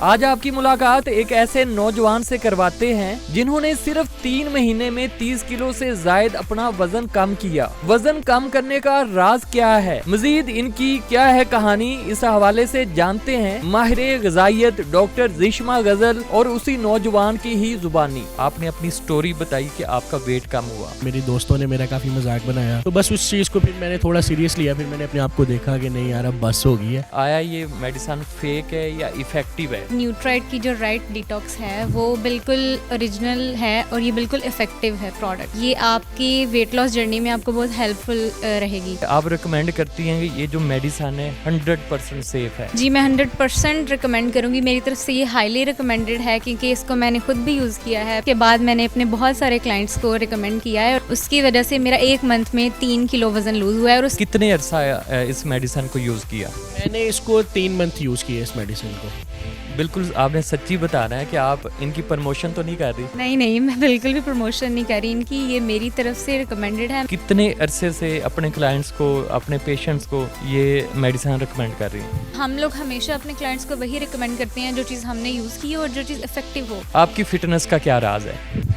आज आपकी मुलाकात एक ऐसे नौजवान से करवाते हैं जिन्होंने सिर्फ 3 महीने में 30 किलो से जायद अपना वजन कम किया। वजन कम करने का राज क्या है, मजीद इनकी क्या है कहानी, इस हवाले से जानते हैं माहिर ग़िज़ाइयत डॉक्टर ज़िश्मा गजल और उसी नौजवान की ही जुबानी। आपने अपनी स्टोरी बताई कि आपका वेट कम हुआ। मेरे दोस्तों ने मेरा काफ़ी मजाक बनाया, तो बस उस चीज़ को फिर मैंने थोड़ा सीरियस लिया। फिर मैंने अपने आप को देखा कि नहीं यार, अब बस हो गई है। आया ये मेडिसिन फेक है या इफेक्टिव है? न्यूट्राइट की जो राइट डिटॉक्स है वो बिल्कुल ओरिजिनल है और ये बिल्कुल इफेक्टिव है प्रोडक्ट। ये आपकी वेट लॉस जर्नी में आपको बहुत हेल्पफुल रहेगी। आप रिकमेंड करती हैं कि ये जो मेडिसिन है 100% सेफ है? जी, मैं 100% रिकमेंड करूँगी। मेरी तरफ से ये हाईली रिकमेंडेड है क्योंकि इसको मैंने खुद भी यूज़ किया है। उसके बाद मैंने अपने बहुत सारे क्लाइंट्स को रिकमेंड किया है और उसकी वजह से मेरा 1 मंथ में 3 किलो वजन लूज हुआ है। और कितने अरसा इस मेडिसिन को यूज़ किया? मैंने इसको 3 मंथ यूज़ किया इस मेडिसिन को। बिल्कुल आपने सच्ची बताना है कि आप इनकी प्रमोशन तो नहीं कर रही? नहीं, मैं बिल्कुल भी प्रमोशन नहीं कर रही इनकी, ये मेरी तरफ से रिकमेंडेड है। कितने अरसे से अपने क्लाइंट्स को, अपने पेशेंट्स को ये मेडिसिन रिकमेंड कर रही हैं? हम लोग हमेशा अपने क्लाइंट्स को वही रिकमेंड करते हैं जो चीज़ हमने यूज़ की हो और जो चीज़ इफेक्टिव हो। आपकी फिटनेस का क्या राज है?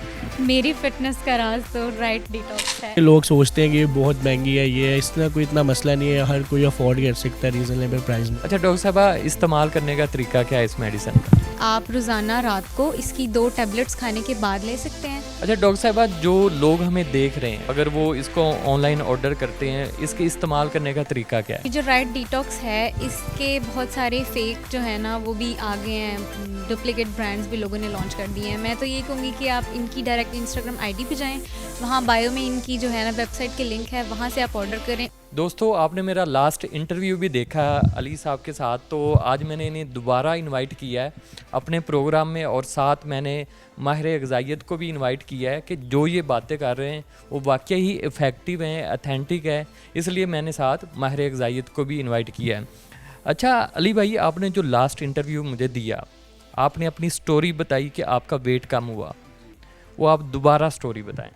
मेरी फिटनेस का राज तो राइट डिटॉक्स है। लोग सोचते हैं कि ये बहुत महंगी है, ये इसका कोई इतना मसला नहीं है, हर कोई अफोर्ड कर सकता है रीजनेबल प्राइस में। अच्छा डॉक्टर साहबा, इस्तेमाल करने का तरीका क्या है इस मेडिसिन का? आप रोज़ाना रात को इसकी 2 टैबलेट्स खाने के बाद ले सकते हैं। अच्छा डॉक्टर साहबा, जो लोग हमें देख रहे हैं, अगर वो इसको ऑनलाइन ऑर्डर करते हैं, इसके इस्तेमाल करने का तरीका क्या है? ये जो राइट डिटॉक्स है इसके बहुत सारे फेक जो है ना वो भी आ गए हैं, डुप्लीकेट ब्रांड्स भी लोगों ने लॉन्च कर दिए हैं। मैं तो ये कहूँगी कि आप इनकी डायरेक्ट इंस्टाग्राम आईडी पे जाएं, वहाँ बायो में इनकी जो है ना वेबसाइट के लिंक है, वहाँ से आप ऑर्डर करें। दोस्तों, आपने मेरा लास्ट इंटरव्यू भी देखा अली साहब के साथ, तो आज मैंने इन्हें दोबारा इनवाइट किया है अपने प्रोग्राम में और साथ मैंने माहिर ग़िज़ाइयत को भी इनवाइट किया है कि जो ये बातें कर रहे हैं वो वाकई ही इफ़ेक्टिव हैं, अथेंटिक है, इसलिए मैंने साथ माहिर ग़िज़ाइयत को भी इनवाइट किया है। अच्छा अली भाई, आपने जो लास्ट इंटरव्यू मुझे दिया, आपने अपनी स्टोरी बताई कि आपका वेट कम हुआ, वो आप दोबारा स्टोरी बताएं।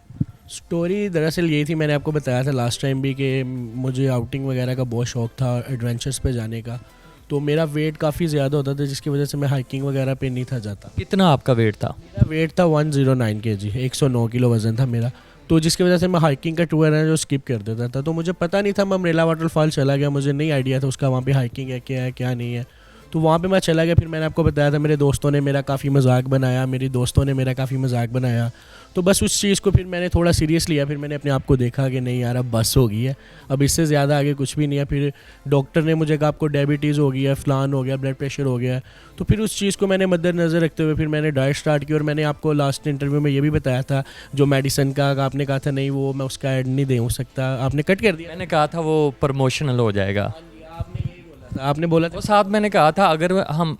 स्टोरी दरअसल यही थी, मैंने आपको बताया था लास्ट टाइम भी कि मुझे आउटिंग वगैरह का बहुत शौक़ था, एडवेंचर्स पे जाने का। तो मेरा वेट काफ़ी ज़्यादा होता था जिसकी वजह से मैं हाइकिंग वगैरह पे नहीं था जाता। कितना आपका वेट था? मेरा वेट था 109 kg, 109 किलो वज़न था मेरा। तो जिसकी वजह से मैं हाइकिंग का टूर है जो स्किप कर देता था। तो मुझे पता नहीं था, मैं अम्ब्रेला वाटरफॉल चला गया, मुझे नहीं आइडिया था उसका वहाँ पे हाइकिंग है क्या नहीं है। तो वहाँ पे मैं चला गया। फिर मैंने आपको बताया था मेरे दोस्तों ने मेरा काफ़ी मजाक बनाया, तो बस उस चीज़ को फिर मैंने थोड़ा सीरियस लिया। फिर मैंने अपने आप को देखा कि नहीं यार, अब बस हो गई है, अब इससे ज़्यादा आगे कुछ भी नहीं है। फिर डॉक्टर ने मुझे कहा आपको डायबिटीज़ हो गई है, फ़लान हो गया, ब्लड प्रेशर हो गया। तो फिर उस चीज़ को मैंने मद्देनज़र रखते हुए फिर मैंने डाइट स्टार्ट की। और मैंने आपको लास्ट इंटरव्यू में ये भी बताया था जो मेडिसिन का, आपने कहा था नहीं वो मैं उसका ऐड नहीं दे सकता, आपने कट कर दिया। मैंने कहा था वो प्रमोशनल हो जाएगा। आपने बोला था, साथ मैंने कहा था अगर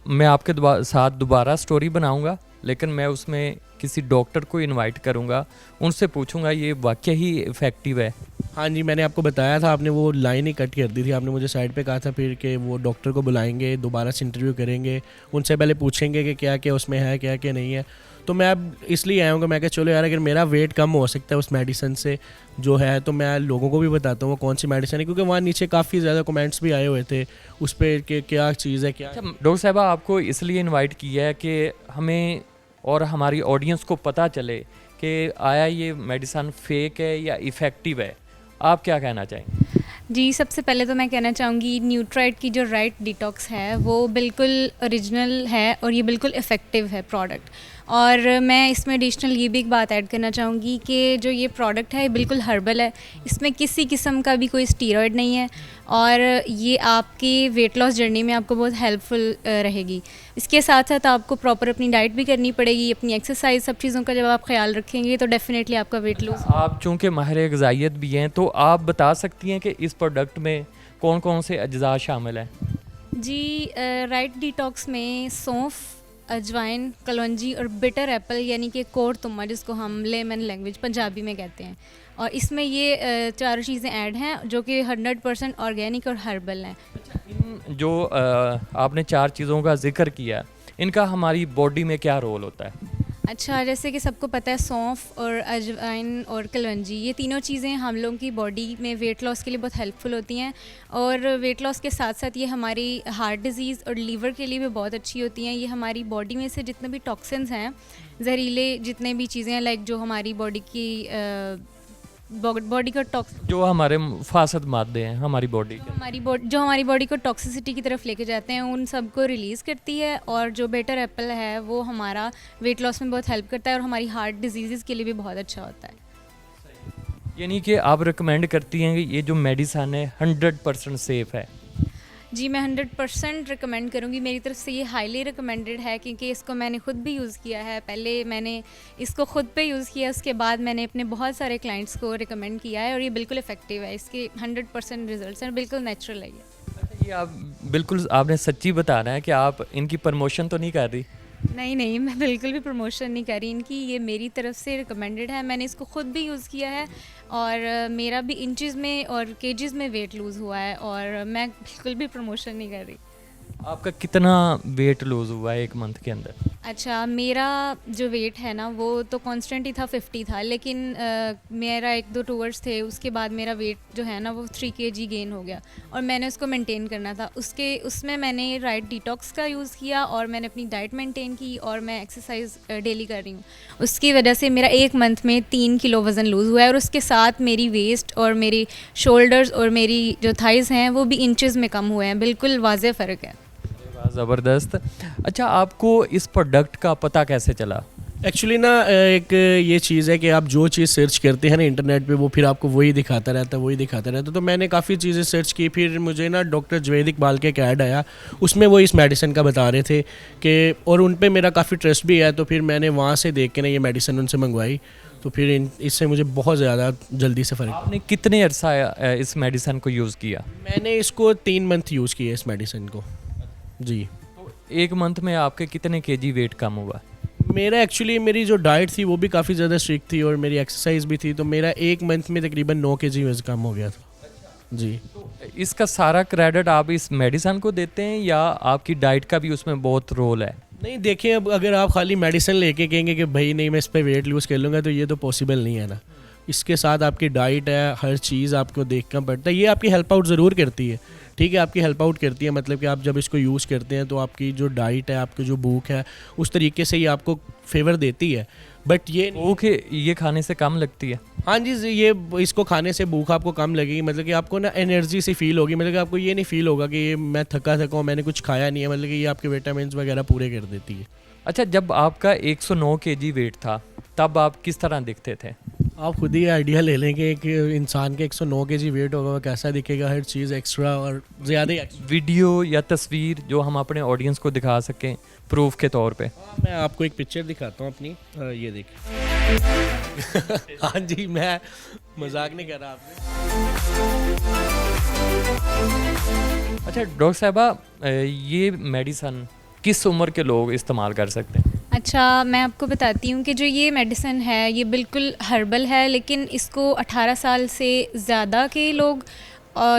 मैं आपके साथ दोबारा स्टोरी बनाऊंगा, लेकिन मैं उसमें किसी डॉक्टर को इनवाइट करूंगा, उनसे पूछूंगा ये वाकई ही इफ़ेक्टिव है। हाँ जी, मैंने आपको बताया था, आपने वो लाइन ही कट कर दी थी। आपने मुझे साइड पे कहा था फिर कि वो डॉक्टर को बुलाएंगे, दोबारा से इंटरव्यू करेंगे, उनसे पहले पूछेंगे कि क्या क्या उसमें है, क्या क्या नहीं है। तो मैं अब इसलिए आया हूँ कि मैं कहा चलो यार, अगर मेरा वेट कम हो सकता है उस मेडिसिन से जो है, तो मैं लोगों को भी बताता हूँ वो कौन सी मेडिसिन है। क्योंकि वहाँ नीचे काफ़ी ज़्यादा कमेंट्स भी आए हुए थे उस पर कि क्या चीज़ है क्या। डॉक्टर साहबा, आपको इसलिए इन्वाइट किया है कि हमें और हमारी ऑडियंस को पता चले कि आया ये मेडिसिन फेक है या इफ़ेक्टिव है। आप क्या कहना चाहेंगे? जी, सबसे पहले तो मैं कहना चाहूँगी न्यूट्राइट की जो राइट डिटॉक्स है वो बिल्कुल ओरिजिनल है और ये बिल्कुल इफ़ेक्टिव है प्रोडक्ट। और मैं इसमें एडिशनल ये भी एक बात ऐड करना चाहूँगी कि जो ये प्रोडक्ट है ये बिल्कुल हर्बल है, इसमें किसी किस्म का भी कोई स्टीरॉयड नहीं है और ये आपकी वेट लॉस जर्नी में आपको बहुत हेल्पफुल रहेगी। इसके साथ साथ आपको प्रॉपर अपनी डाइट भी करनी पड़ेगी, अपनी एक्सरसाइज, सब चीज़ों का जब आप ख्याल रखेंगे तो डेफिनेटली आपका वेट लॉस। आप चूँकि माहिर ग़िज़ाइयत भी हैं, तो आप बता सकती हैं कि इस प्रोडक्ट में कौन कौन से अज्जा शामिल हैं? जी, राइट डिटॉक्स में सौंफ, अजवाइन, कलौंजी और बिटर एप्पल यानी कि कोर तुम्मा, जिसको हम लेमन लैंग्वेज पंजाबी में कहते हैं, और इसमें ये चारों चीज़ें ऐड हैं जो कि 100% ऑर्गेनिक और हर्बल हैं। इन जो आपने 4 चीज़ों का जिक्र किया, इनका हमारी बॉडी में क्या रोल होता है? अच्छा, जैसे कि सबको पता है सौंफ और अजवाइन और कलवंजी, ये तीनों चीज़ें हम लोगों की बॉडी में वेट लॉस के लिए बहुत हेल्पफुल होती हैं। और वेट लॉस के साथ साथ ये हमारी हार्ट डिज़ीज़ और लीवर के लिए भी बहुत अच्छी होती हैं। ये हमारी बॉडी में से जितने भी टॉक्सिन्स हैं, जहरीले जितने भी चीज़ें हैं, लाइक जो हमारी बॉडी की बॉडी का जो हमारे फासद मादे हैं हमारी बॉडी के, जो हमारी बॉडी को टॉक्सिसिटी की तरफ लेके जाते हैं, उन सब को रिलीज़ करती है। और जो बेटर एप्पल है वो हमारा वेट लॉस में बहुत हेल्प करता है और हमारी हार्ट डिजीज़ के लिए भी बहुत अच्छा होता है। यानी कि आप रिकमेंड करती हैं कि ये जो मेडिसन है 100% सेफ़ है? जी, मैं 100% रिकमेंड करूँगी। मेरी तरफ से ये हाईली रिकमेंडेड है, क्योंकि इसको मैंने ख़ुद भी यूज़ किया है। पहले मैंने इसको ख़ुद पे यूज़ किया, उसके बाद मैंने अपने बहुत सारे क्लाइंट्स को रिकमेंड किया है और ये बिल्कुल इफ़ेक्टिव है। इसके 100% रिजल्ट्स हैं, बिल्कुल नेचुरल है ये। ये आप बिल्कुल आपने सच्ची बताना है कि आप इनकी प्रमोशन तो नहीं कर रही? नहीं, मैं बिल्कुल भी प्रमोशन नहीं कर रही इनकी। ये मेरी तरफ से रिकमेंडेड है, मैंने इसको ख़ुद भी यूज़ किया है और मेरा भी इंचज़ में और केजीज़ में वेट लूज़ हुआ है और मैं बिल्कुल भी प्रमोशन नहीं कर रही। आपका कितना वेट लूज़ हुआ है 1 मंथ के अंदर? अच्छा, मेरा जो वेट है ना वो तो कांस्टेंट ही था, 50 था, लेकिन मेरा 1-2 टूर्स थे, उसके बाद मेरा वेट जो है ना वो 3 kg गेन हो गया और मैंने उसको मेंटेन करना था। उसमें मैंने राइट डिटॉक्स का यूज़ किया और मैंने अपनी डाइट मेंटेन की और मैं एक्सरसाइज डेली कर रही हूँ। उसकी वजह से मेरा 1 मंथ में 3 किलो वज़न लूज़ हुआ है और उसके साथ मेरी वेस्ट और मेरी शोल्डर्स और मेरी जो थाइज़ हैं वो भी इंचज़ में कम हुए हैं। बिल्कुल वाज़ेह फ़र्क है। ज़बरदस्त। अच्छा, आपको इस प्रोडक्ट का पता कैसे चला? एक्चुअली ना एक ये चीज़ है कि आप जो चीज़ सर्च करते हैं ना इंटरनेट पे, वो फिर आपको वही दिखाता रहता है। तो मैंने काफ़ी चीज़ें सर्च की, फिर मुझे ना डॉक्टर जवेद इकबाल के एक ऐड आया, उसमें वो इस मेडिसिन का बता रहे थे कि, और उन पे मेरा काफ़ी ट्रस्ट भी है, तो फिर मैंने वहाँ से देख के ना ये मेडिसिन उनसे मंगवाई। तो फिर इससे मुझे बहुत ज़्यादा जल्दी से फ़र्क। आपने कितने अरसा इस मेडिसिन को यूज़ किया? मैंने इसको 3 मंथ यूज़ किया इस मेडिसिन को जी। तो 1 मंथ में आपके कितने केजी वेट कम हुआ? मेरा एक्चुअली मेरी जो डाइट थी वो भी काफ़ी ज़्यादा स्ट्रिक्ट थी और मेरी एक्सरसाइज भी थी, तो मेरा 1 मंथ में तकरीबन 9 kg वज़न कम हो गया था जी। तो इसका सारा क्रेडिट आप इस मेडिसिन को देते हैं या आपकी डाइट का भी उसमें बहुत रोल है? नहीं, देखिए, अब अगर आप खाली मेडिसिन लेके कहेंगे कि भाई नहीं मैं इस पर वेट लूज़ कर लूँगा, तो ये तो पॉसिबल नहीं है ना। इसके साथ आपकी डाइट है, हर चीज़ आपको देखना पड़ता है। ये आपकी हेल्प आउट ज़रूर करती है, ठीक है, आपकी हेल्प आउट करती है, मतलब कि आप जब इसको यूज़ करते हैं तो आपकी जो डाइट है, आपकी जो भूख है, उस तरीके से ये आपको फेवर देती है। बट ये भूख ये खाने से कम लगती है? हाँ जी, ये इसको खाने से भूख आपको कम लगेगी, मतलब कि आपको ना एनर्जी सी फील होगी, मतलब कि आपको ये नहीं फील होगा कि मैं थका हूँ, मैंने कुछ खाया नहीं है, मतलब कि ये आपके विटामिन वगैरह पूरे कर देती है। अच्छा, जब आपका 109 kg वेट था तब आप किस तरह दिखते थे? आप खुद ही आइडिया ले लेंगे कि इंसान के 109 kg वेट होगा वो कैसा दिखेगा, हर चीज़ एक्स्ट्रा और ज़्यादा ही। वीडियो या तस्वीर जो हम अपने ऑडियंस को दिखा सकें प्रूफ के तौर पे? मैं आपको एक पिक्चर दिखाता हूँ अपनी, ये देखिए। हाँ जी, मैं मजाक नहीं कर रहा आपने। अच्छा डॉक्टर साहबा, ये मेडिसन किस उम्र के लोग इस्तेमाल कर सकते हैं? अच्छा, मैं आपको बताती हूँ कि जो ये मेडिसिन है ये बिल्कुल हर्बल है, लेकिन इसको 18 साल से ज़्यादा के लोग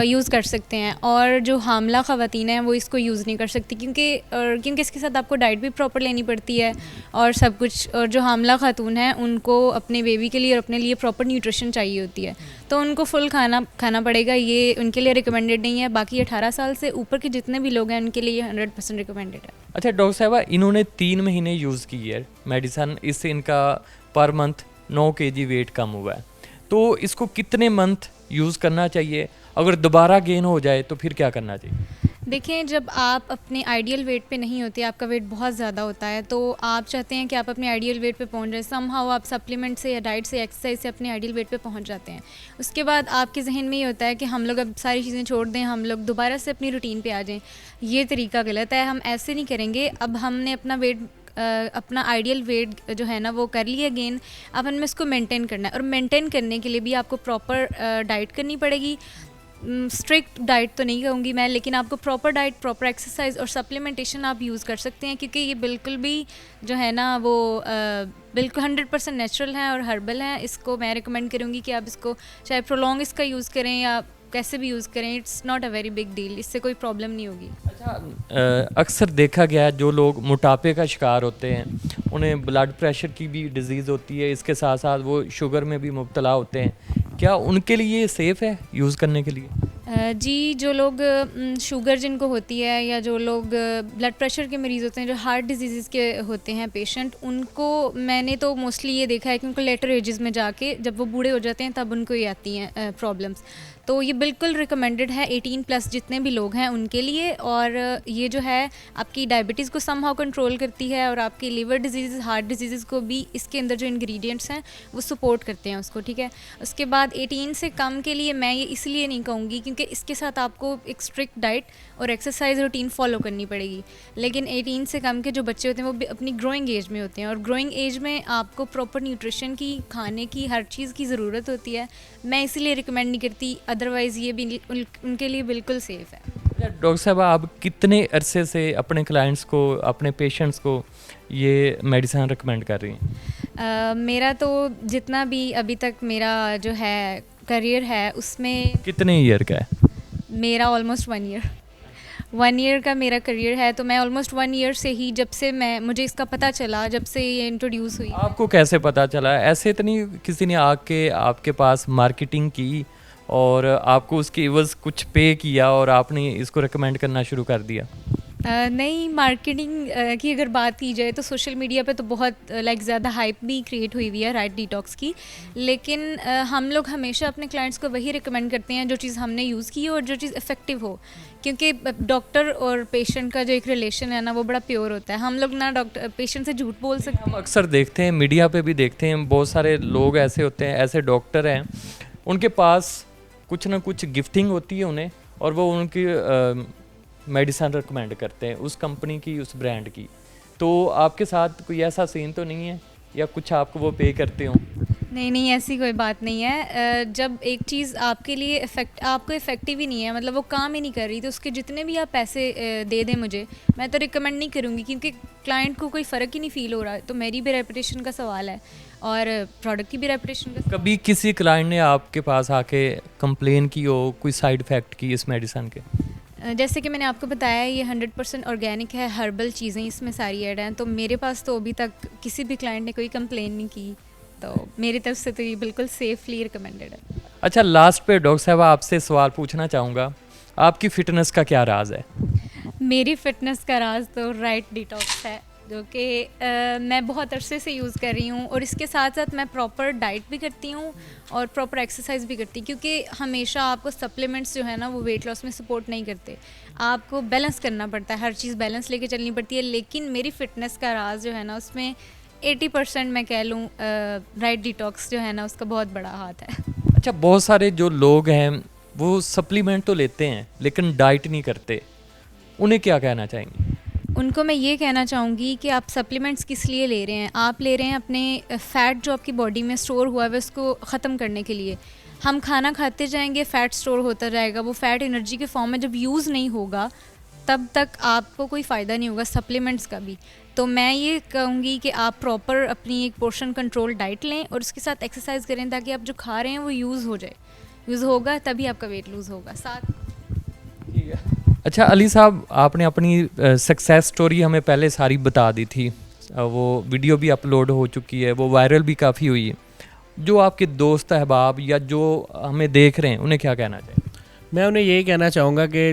यूज़ कर सकते हैं और जो हामला ख़वातीन हैं वो इसको यूज़ नहीं कर सकती, क्योंकि इसके साथ आपको डाइट भी प्रॉपर लेनी पड़ती है और सब कुछ। और जो हामला खातून हैं उनको अपने बेबी के लिए और अपने लिए प्रॉपर न्यूट्रिशन चाहिए होती है, तो उनको फुल खाना पड़ेगा। ये उनके लिए रिकमेंडेड नहीं है। बाकी 18 साल से ऊपर के जितने भी लोग हैं उनके लिए 100% रिकमेंडेड है। अच्छा डॉक्टर साहबा, इन्होंने 3 महीने यूज़ की है मेडिसन, इससे इनका पर मंथ 9 kg वेट कम हुआ है, तो इसको कितने मंथ यूज़ करना चाहिए? अगर दोबारा गेन हो जाए तो फिर क्या करना चाहिए? देखें, जब आप अपने आइडियल वेट पे नहीं होते, आपका वेट बहुत ज़्यादा होता है, तो आप चाहते हैं कि आप अपने आइडियल वेट पे पहुंच जाए, समहाउ आप सप्लीमेंट से या डाइट से, एक्सरसाइज से अपने आइडियल वेट पे पहुंच जाते हैं। उसके बाद आपके जहन में ये होता है कि हम लोग अब सारी चीज़ें छोड़ दें, हम लोग दोबारा से अपनी रूटीन पे आ जाएं। ये तरीका गलत है, हम ऐसे नहीं करेंगे। अब हमने अपना आइडियल वेट जो है ना वो कर लिया गेन, अब हमें इसको मेंटेन करना है और मेंटेन करने के लिए भी आपको प्रॉपर डाइट करनी पड़ेगी। स्ट्रिक्ट डाइट तो नहीं कहूँगी मैं, लेकिन आपको प्रॉपर डाइट, प्रॉपर एक्सरसाइज और सप्लीमेंटेशन आप यूज़ कर सकते हैं, क्योंकि ये बिल्कुल भी जो है ना वो बिल्कुल 100% नेचुरल है और हर्बल है। इसको मैं रिकमेंड करूँगी कि आप इसको चाहे प्रोलॉन्ग इसका यूज़ करें या कैसे भी यूज़ करें, it's not a very big deal, इससे कोई प्रॉब्लम नहीं होगी। अच्छा, अक्सर देखा गया है जो लोग मोटापे का शिकार होते हैं उन्हें ब्लड प्रेशर की भी डिजीज़ होती है, इसके साथ साथ वो शुगर में भी मुब्तला होते हैं, क्या उनके लिए सेफ़ है यूज़ करने के लिए? जी, जो लोग शुगर जिनको होती है या जो लोग ब्लड प्रेशर के मरीज़ होते हैं, जो हार्ट डिजीज़ के होते हैं पेशेंट, उनको मैंने तो मोस्टली ये देखा है कि उनको लेटर एजेस में जाके जब वो बूढ़े हो जाते हैं तब उनको ये आती हैं प्रॉब्लम्स। तो ये बिल्कुल रिकमेंडेड है 18 प्लस जितने भी लोग हैं उनके लिए। और ये जो है आपकी डायबिटीज़ को समहाउ कंट्रोल करती है और आपकी लिवर डिजीज़, हार्ट डिजीज़ को भी इसके अंदर जो इंग्रेडिएंट्स हैं वो सपोर्ट करते हैं उसको, ठीक है। उसके बाद 18 से कम के लिए मैं ये इसलिए नहीं कहूँगी क्योंकि इसके साथ आपको एक स्ट्रिक्ट डाइट और एक्सरसाइज रूटीन फॉलो करनी पड़ेगी। लेकिन 18 से कम के जो बच्चे होते हैं वो भी अपनी ग्रोइंग एज में होते हैं और ग्रोइंग एज में आपको प्रॉपर न्यूट्रिशन की, खाने की, हर चीज़ की ज़रूरत होती है। मैं इसीलिए रिकमेंड नहीं करती, अदरवाइज़ ये भी उनके लिए बिल्कुल सेफ़ है। डॉक्टर साहब, आप कितने अरसे से अपने क्लाइंट्स को, अपने पेशेंट्स को ये मेडिसिन रिकमेंड कर रही हैं? मेरा तो जितना भी अभी तक मेरा जो है करियर है उसमें कितने ईयर का है? मेरा ऑलमोस्ट 1 ईयर 1 ईयर का मेरा करियर है। तो मैं ऑलमोस्ट 1 ईयर से ही, जब से मुझे इसका पता चला, जब से ये इंट्रोड्यूस हुई। आपको कैसे पता चला? ऐसे तो नहीं किसी ने आके आपके पास मार्केटिंग की और आपको उसके एवज कुछ पे किया और आपने इसको रिकमेंड करना शुरू कर दिया? नहीं, मार्केटिंग की अगर बात की जाए तो सोशल मीडिया पे तो बहुत ज़्यादा हाइप भी क्रिएट हुई हुई है राइट डिटॉक्स की। लेकिन हम लोग हमेशा अपने क्लाइंट्स को वही रिकमेंड करते हैं जो चीज़ हमने यूज़ की हो और जो चीज़ इफ़ेक्टिव हो, क्योंकि डॉक्टर और पेशेंट का जो एक रिलेशन है ना वो बड़ा प्योर होता है। हम लोग ना डॉक्टर पेशेंट से झूठ बोल सकते हम अक्सर देखते हैं, मीडिया पे भी देखते हैं, बहुत सारे लोग ऐसे होते हैं, ऐसे डॉक्टर हैं, उनके पास कुछ ना कुछ गिफ्टिंग होती है उन्हें और वो उनकी मेडिसिन रिकमेंड करते हैं उस कंपनी की, उस ब्रांड की। तो आपके साथ कोई ऐसा सीन तो नहीं है या कुछ आपको वो पे करते हो? नहीं, ऐसी कोई बात नहीं है। जब एक चीज़ आपके लिए आपको इफ़ेक्टिव ही नहीं है, मतलब वो काम ही नहीं कर रही, तो उसके जितने भी आप पैसे दे दें मुझे, मैं तो रिकमेंड नहीं करूँगी, क्योंकि क्लाइंट को कोई फ़र्क ही नहीं फ़ील हो रहा है। तो मेरी भी रेपुटेशन का सवाल है और प्रोडक्ट की भी रेपुटेशन का। कभी किसी क्लाइंट ने आपके पास आके कंप्लेन की हो कोई साइड इफ़ेक्ट की इस मेडिसिन के? जैसे कि मैंने आपको बताया, ये 100% ऑर्गेनिक है, हर्बल चीज़ें इसमें सारी ऐड हैं। तो मेरे पास तो अभी तक किसी भी क्लाइंट ने कोई कंप्लेन नहीं की, तो मेरी तरफ से तो ये बिल्कुल सेफली रिकमेंडेड है। अच्छा, लास्ट पे डॉक्टर साहब आपसे सवाल पूछना चाहूँगा, आपकी फ़िटनेस का क्या राज है? मेरी फ़िटनेस का राज तो राइट डिटॉक्स है, जो कि मैं बहुत अरसे से यूज़ कर रही हूँ और इसके साथ साथ मैं प्रॉपर डाइट भी करती हूँ और प्रॉपर एक्सरसाइज भी करती हूँ, क्योंकि हमेशा आपको सप्लीमेंट्स जो है ना वो वेट लॉस में सपोर्ट नहीं करते। आपको बैलेंस करना पड़ता है, हर चीज़ बैलेंस लेके चलनी पड़ती है। लेकिन मेरी फ़िटनेस का राज जो है ना उसमें 80% मैं कह लूँ राइट डिटॉक्स जो है ना उसका बहुत बड़ा हाथ है। अच्छा, बहुत सारे जो लोग हैं वो सप्लीमेंट तो लेते हैं लेकिन डाइट नहीं करते, उन्हें क्या कहना चाहेंगे? उनको मैं ये कहना चाहूँगी कि आप सप्लीमेंट्स किस लिए ले रहे हैं। आप ले रहे हैं अपने फ़ैट जो आपकी बॉडी में स्टोर हुआ है उसको ख़त्म करने के लिए। हम खाना खाते जाएंगे, फ़ैट स्टोर होता जाएगा, वो फ़ैट एनर्जी के फॉर्म में जब यूज़ नहीं होगा तब तक आपको कोई फ़ायदा नहीं होगा सप्लीमेंट्स का भी। तो मैं ये कहूँगी कि आप प्रॉपर अपनी एक पोर्शन कंट्रोल डाइट लें और उसके साथ एक्सरसाइज करें, ताकि आप जो खा रहे हैं वो यूज़ हो जाए। यूज़ होगा तभी आपका वेट लूज़ होगा साथ। अच्छा अली साहब, आपने अपनी सक्सेस स्टोरी हमें पहले सारी बता दी थी, वो वीडियो भी अपलोड हो चुकी है, वो वायरल भी काफ़ी हुई है। जो आपके दोस्त अहबाब या जो हमें देख रहे हैं उन्हें क्या कहना चाहिए? मैं उन्हें यही कहना चाहूँगा कि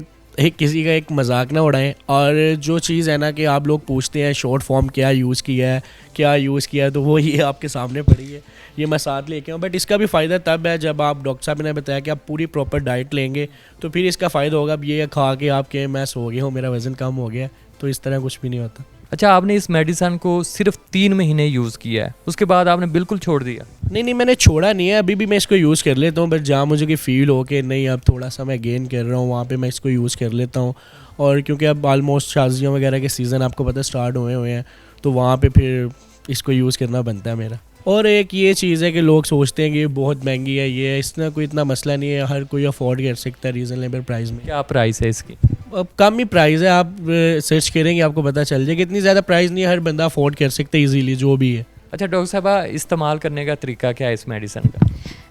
किसी का एक मजाक ना उड़ाएं, और जो चीज़ है ना कि आप लोग पूछते हैं शॉर्ट फॉर्म क्या यूज़ किया है, तो वो ये आपके सामने पड़ी है, ये मैं साथ लेके आऊँ। बट इसका भी फ़ायदा तब है जब आप, डॉक्टर साहब ने बताया कि आप पूरी प्रॉपर डाइट लेंगे तो फिर इसका फ़ायदा होगा। अब ये खा के आपके मैं सो गया हूँ, मेरा वज़न कम हो गया, तो इस तरह कुछ भी नहीं होता। अच्छा, आपने इस मेडिसिन को सिर्फ 3 महीने यूज़ किया है, उसके बाद आपने बिल्कुल छोड़ दिया? नहीं, मैंने छोड़ा नहीं है, अभी भी मैं इसको यूज़ कर लेता हूँ, बट जहाँ मुझे कि फ़ील हो कि नहीं अब थोड़ा सा मैं गेन कर रहा हूँ, वहाँ पे मैं इसको यूज़ कर लेता हूँ। और क्योंकि अब ऑलमोस्ट शादियों वगैरह के सीज़न आपको पता स्टार्ट हुए हैं, तो वहाँ पे फिर इसको यूज़ करना बनता है मेरा। और एक ये चीज़ है कि लोग सोचते हैं कि ये बहुत महंगी है, ये इसमें कोई इतना मसला नहीं है, हर कोई अफोर्ड कर सकता है रीज़नेबल प्राइस में। क्या प्राइस है इसकी? अब कम ही प्राइस है, आप सर्च करेंगे आपको पता चल जाएगा, इतनी ज़्यादा प्राइस नहीं है, हर बंदा अफोर्ड कर सकता है इजीली जो भी है। अच्छा डॉक्टर साहब, इस्तेमाल करने का तरीका क्या है इस मेडिसिन का?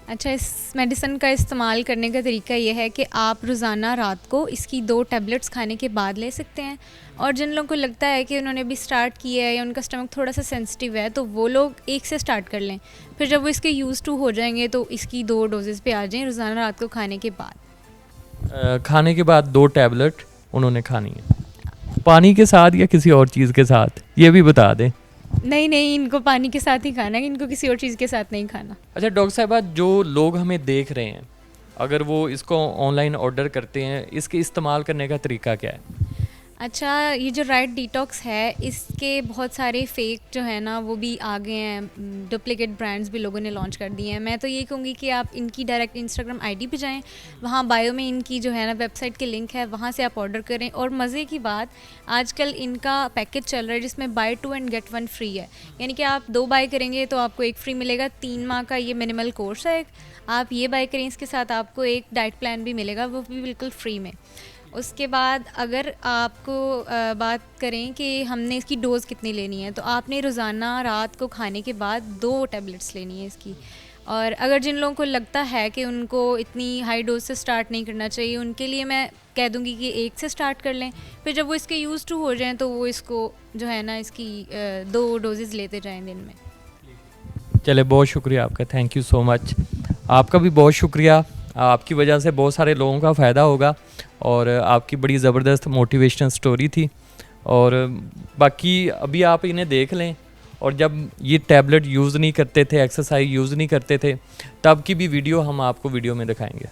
अच्छा, इस मेडिसिन का इस्तेमाल करने का तरीका ये है कि आप रोज़ाना रात को इसकी 2 टैबलेट्स खाने के बाद ले सकते हैं, और जिन लोगों को लगता है कि उन्होंने अभी स्टार्ट किया है या उनका स्टमक थोड़ा सा सेंसिटिव है, तो वो लोग 1 से स्टार्ट कर लें। फिर जब वो इसके यूज़ टू हो जाएंगे तो इसकी 2 डोजेज़ पे आ जाएं रोज़ाना रात को खाने के बाद। खाने के बाद 2 टैबलेट उन्होंने खानी है, पानी के साथ या किसी और चीज़ के साथ, ये भी बता दें। नहीं, इनको पानी के साथ ही खाना है, इनको किसी और चीज़ के साथ नहीं खाना। अच्छा डॉक्टर साहबा, जो लोग हमें देख रहे हैं, अगर वो इसको ऑनलाइन ऑर्डर करते हैं, इसके इस्तेमाल करने का तरीका क्या है? अच्छा, ये जो राइट डिटॉक्स है, इसके बहुत सारे फेक जो है ना वो भी आ गए हैं, डुप्लीकेट ब्रांड्स भी लोगों ने लॉन्च कर दिए हैं। मैं तो ये कहूँगी कि आप इनकी डायरेक्ट इंस्टाग्राम आईडी पे जाएं, वहाँ बायो में इनकी जो है ना वेबसाइट के लिंक है, वहाँ से आप ऑर्डर करें। और मज़े की बात, आजकल इनका पैकेज चल रहा है जिसमें बाय 2 एंड गेट 1 फ्री है, यानी कि आप 2 बाय करेंगे तो आपको 1 फ्री मिलेगा। 3 माह का ये मिनिमल कोर्स है, आप ये बाय करें, इसके साथ आपको एक डाइट प्लान भी मिलेगा, वो भी बिल्कुल फ्री में। उसके बाद अगर आपको बात करें कि हमने इसकी डोज़ कितनी लेनी है, तो आपने रोज़ाना रात को खाने के बाद 2 टैबलेट्स लेनी है इसकी। और अगर जिन लोगों को लगता है कि उनको इतनी हाई डोज से स्टार्ट नहीं करना चाहिए, उनके लिए मैं कह दूंगी कि 1 से स्टार्ट कर लें, फिर जब वो इसके यूज़ टू हो जाएं तो वो इसको जो है ना इसकी 2 डोजेज़ लेते जाएं दिन में। चले, बहुत शुक्रिया आपका, थैंक यू सो मच। आपका भी बहुत शुक्रिया, आपकी वजह से बहुत सारे लोगों का फ़ायदा होगा, और आपकी बड़ी ज़बरदस्त मोटिवेशनल स्टोरी थी। और बाकी अभी आप इन्हें देख लें, और जब ये टैबलेट यूज़ नहीं करते थे, एक्सरसाइज यूज़ नहीं करते थे, तब की भी वीडियो हम आपको वीडियो में दिखाएंगे।